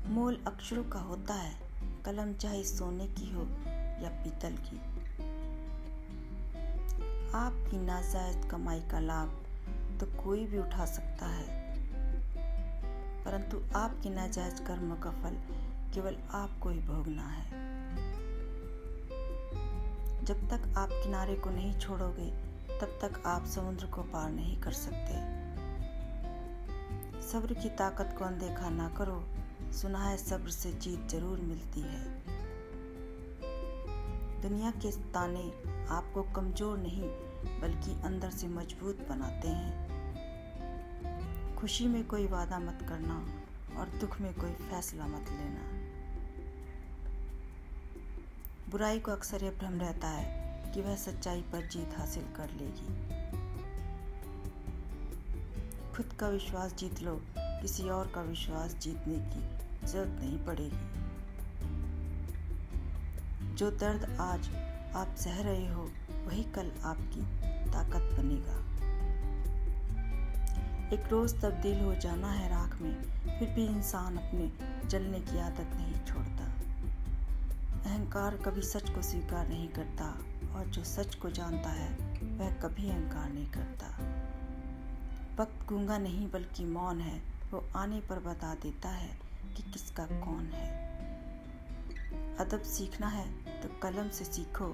मोल अक्षरों का होता है, कलम चाहे सोने की हो या पीतल की। आपकी नाजायज कमाई का लाभ तो कोई भी उठा सकता है, परंतु आपके नाजायज कर्म का फल केवल आपको ही भोगना है। जब तक आप किनारे को नहीं छोड़ोगे, तब तक आप समुद्र को पार नहीं कर सकते। सब्र की ताकत को अनदेखा ना करो, सुना है सब्र से जीत जरूर मिलती है। दुनिया के ताने आपको कमजोर नहीं बल्कि अंदर से मजबूत बनाते हैं। खुशी में कोई वादा मत करना और दुख में कोई फैसला मत लेना। बुराई को अक्सर यह भ्रम रहता है कि वह सच्चाई पर जीत हासिल कर लेगी। खुद का विश्वास जीत लो, किसी और का विश्वास जीतने की जरूरत नहीं पड़ेगी। जो दर्द आज आप सह रहे हो, वही कल आपकी ताकत बनेगा। एक रोज तब्दील हो जाना है राख में, फिर भी इंसान अपने जलने की आदत नहीं छोड़ता। अहंकार कभी सच को स्वीकार नहीं करता और जो सच को जानता है वह कभी अहंकार नहीं करता। वक्त गूंगा नहीं बल्कि मौन है, वो आने पर बता देता है कि किसका कौन है। अदब सीखना है तो कलम से सीखो,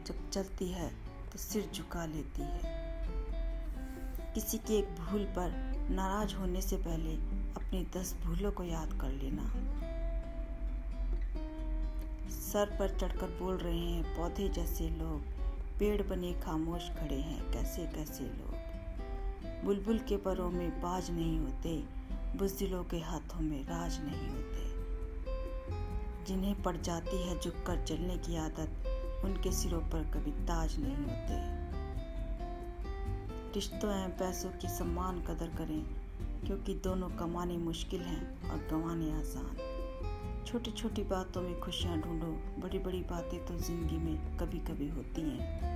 जब चलती है तो सिर झुका लेती है। किसी की एक भूल पर नाराज होने से पहले अपनी 10 भूलों को याद कर लेना। सर पर चढ़कर बोल रहे हैं पौधे जैसे लोग, पेड़ बने खामोश खड़े हैं कैसे कैसे लोग। बुलबुल के परों में बाज नहीं होते, बुज़दिलों के हाथों में राज नहीं होते। जिन्हें पड़ जाती है झुककर चलने की आदत, उनके सिरों पर कभी ताज नहीं होते। रिश्तों एवं पैसों की सम्मान कदर करें, क्योंकि दोनों कमाने मुश्किल हैं और गंवाने आसान। छोटी छोटी बातों में खुशियाँ ढूंढो, बड़ी बड़ी बातें तो जिंदगी में कभी कभी होती हैं।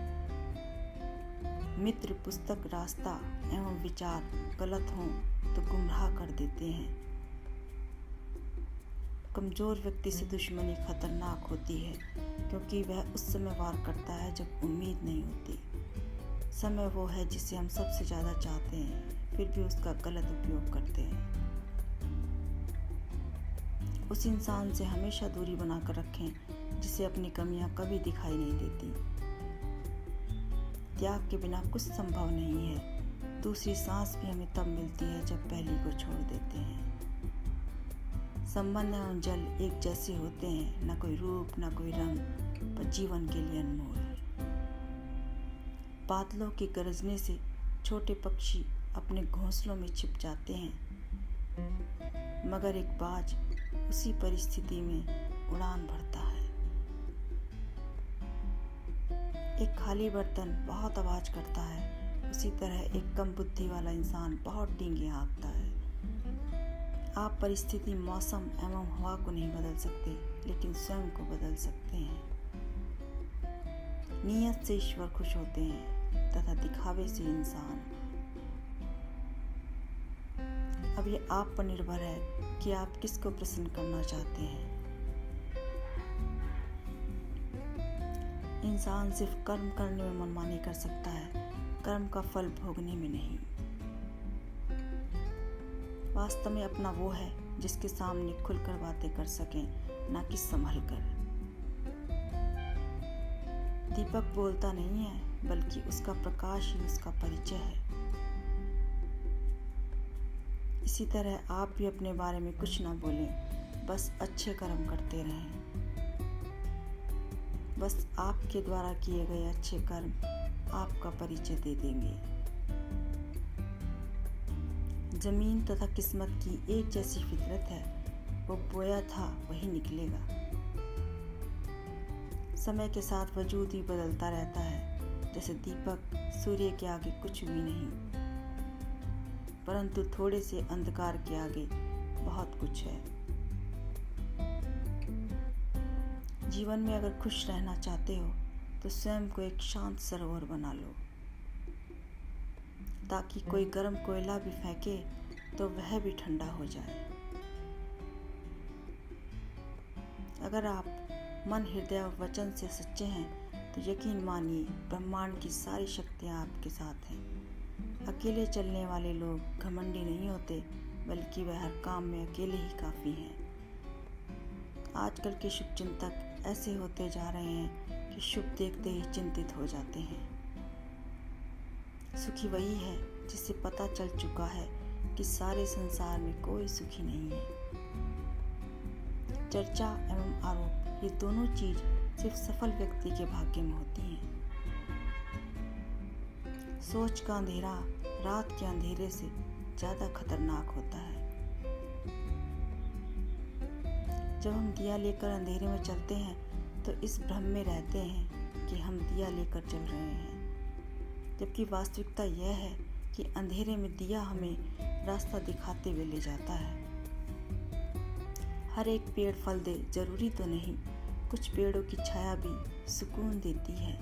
मित्र, पुस्तक, रास्ता एवं विचार गलत हों तो गुमराह कर देते हैं। कमजोर व्यक्ति से दुश्मनी खतरनाक होती है, क्योंकि वह उस समय वार करता है जब उम्मीद नहीं होती। समय वो है जिसे हम सबसे ज़्यादा चाहते हैं, फिर भी उसका गलत उपयोग करते हैं। उस इंसान से हमेशा दूरी बनाकर रखें जिसे अपनी कमियां कभी दिखाई नहीं देती। त्याग के बिना कुछ संभव नहीं है। दूसरी सांस भी हमें तब मिलती है जब पहली को छोड़ देते हैं। संबंध एवं जल एक जैसे होते हैं, न कोई रूप न कोई रंग, पर जीवन के लिए अनमोल। बादलों के गरजने से छोटे पक्षी अपने घोंसलों में छिप जाते हैं, मगर एक बाज उसी परिस्थिति में उड़ान भरता है। एक खाली बर्तन बहुत आवाज करता है, उसी तरह एक कम बुद्धि वाला इंसान बहुत डींगे हाँकता है। आप परिस्थिति, मौसम एवं हवा को नहीं बदल सकते, लेकिन स्वयं को बदल सकते हैं। नियत से ईश्वर खुश होते हैं तथा दिखावे से इंसान। अब ये आप पर निर्भर है कि आप किसको प्रसन्न करना चाहते हैं। इंसान सिर्फ कर्म करने में मनमानी कर सकता है, कर्म का फल भोगने में नहीं। वास्तव में अपना वो है जिसके सामने खुलकर बातें कर सकें, ना कि संभल कर। दीपक बोलता नहीं है, बल्कि उसका प्रकाश ही उसका परिचय है। इसी तरह आप भी अपने बारे में कुछ ना बोलें, बस अच्छे कर्म करते रहें। बस आपके द्वारा किए गए अच्छे कर्म आपका परिचय दे देंगे। जमीन तथा किस्मत की एक जैसी फितरत है, वो बोया था वही निकलेगा। समय के साथ वजूद भी बदलता रहता है, जैसे दीपक सूर्य के आगे कुछ भी नहीं, परंतु थोड़े से अंधकार के आगे बहुत कुछ है। जीवन में अगर खुश रहना चाहते हो तो स्वयं को एक शांत सरोवर बना लो, ताकि कोई गर्म कोयला भी फेंके तो वह भी ठंडा हो जाए। अगर आप मन, हृदय और वचन से सच्चे हैं तो यकीन मानिए ब्रह्मांड की सारी शक्तियाँ आपके साथ हैं। अकेले चलने वाले लोग घमंडी नहीं होते, बल्कि वह हर काम में अकेले ही काफ़ी हैं। आजकल के शुभ चिंतक ऐसे होते जा रहे हैं कि शुभ देखते ही चिंतित हो जाते हैं। सुखी वही है जिसे पता चल चुका है कि सारे संसार में कोई सुखी नहीं है। चर्चा एवं आरोप, ये दोनों चीज सिर्फ सफल व्यक्ति के भाग्य में होती हैं। सोच का अंधेरा रात के अंधेरे से ज्यादा खतरनाक होता है। जब हम दिया लेकर अंधेरे में चलते हैं तो इस भ्रम में रहते हैं कि हम दिया लेकर चल रहे हैं, जबकि वास्तविकता यह है कि अंधेरे में दिया हमें रास्ता दिखाते हुए ले जाता है। हर एक पेड़ फल दे जरूरी तो नहीं, कुछ पेड़ों की छाया भी सुकून देती है।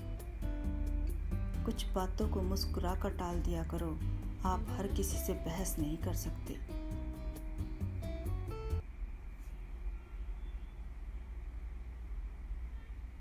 कुछ बातों को मुस्कुरा कर टाल दिया करो, आप हर किसी से बहस नहीं कर सकते।